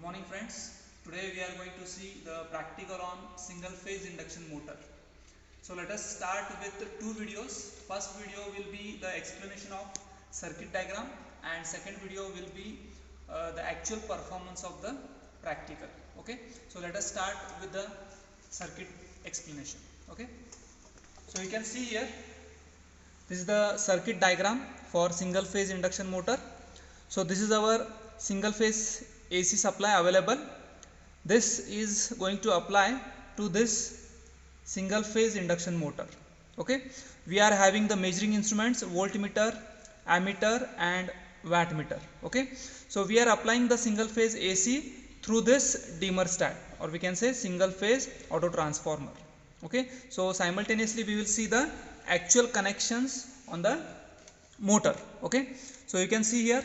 morning friends. Today we are going to see the practical on single phase induction motor. So let us start with two videos. First video will be the explanation of circuit diagram and second video will be the actual performance of the practical. Okay, so let us start with the circuit explanation. Okay, so you can see here, this is the circuit diagram for single phase induction motor. So this is our single phase AC supply available. This is going to apply to this single phase induction motor. Okay, we are having the measuring instruments voltmeter, ammeter and wattmeter. Okay, so we are applying the single phase AC through this dimmer stat, or we can say single phase auto transformer. Okay, so simultaneously we will see the actual connections on the motor. Okay, so you can see here,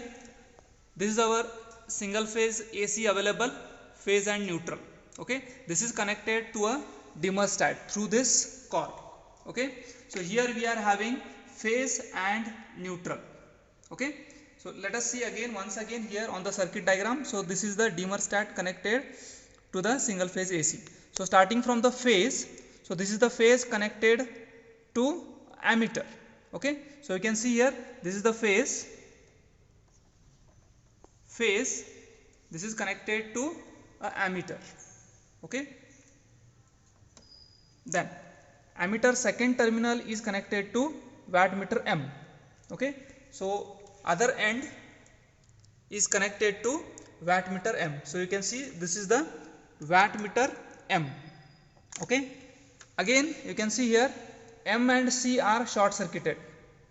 this is our single phase AC available, phase and neutral. Okay, this is connected to a dimmer stat through this cord. Okay, so here we are having phase and neutral. Okay, so let us see again once again here on the circuit diagram. So this is the dimmer stat connected to the single phase AC. So starting from the phase, so this is the phase connected to ammeter. Okay, so you can see here, this is the phase, this is connected to a ammeter. Okay, then ammeter second terminal is connected to wattmeter M. Okay, so other end is connected to wattmeter M. So you can see this is the wattmeter M. Okay, again you can see here M and C are short circuited.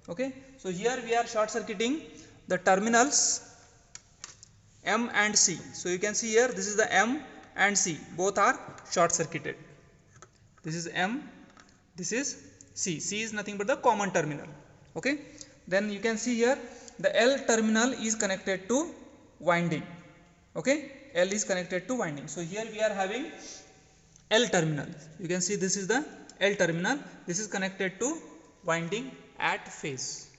Okay, so here we are short circuiting the terminals M and C. So you can see here, this is the M and C, both are short circuited. This is M, this is C. C is nothing but the common terminal. Okay, then you can see here the L terminal is connected to winding. Okay, L is connected to winding. So here we are having L terminal. You can see this is the L terminal. This is connected to winding at phase.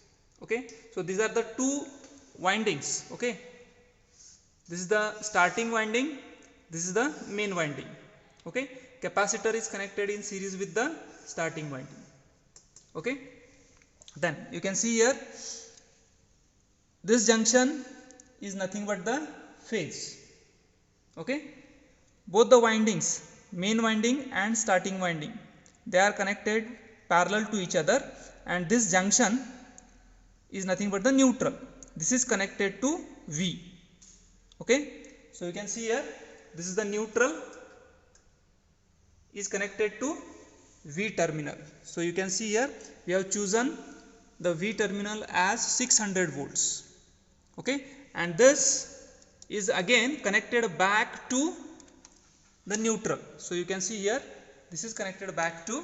Okay, so these are the two windings. Okay, this is the starting winding, this is the main winding. Okay, capacitor is connected in series with the starting winding. Okay, then you can see here, this junction is nothing but the phase. Okay, both the windings, main winding and starting winding, they are connected parallel to each other, and this junction is nothing but the neutral. This is connected to V. Okay, so you can see here, this is the neutral is connected to V terminal. So you can see here, we have chosen the V terminal as 600 volts. Okay, and this is again connected back to the neutral. So you can see here, this is connected back to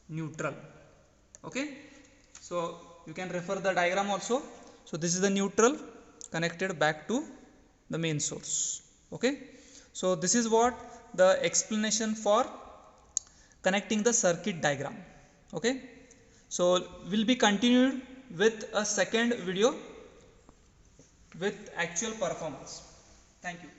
neutral. Okay, so you can refer the diagram also. So this is the neutral connected back to the main source. Okay, so this is what the explanation for connecting the circuit diagram. Okay, so will be continued with a second video with actual performance. Thank you.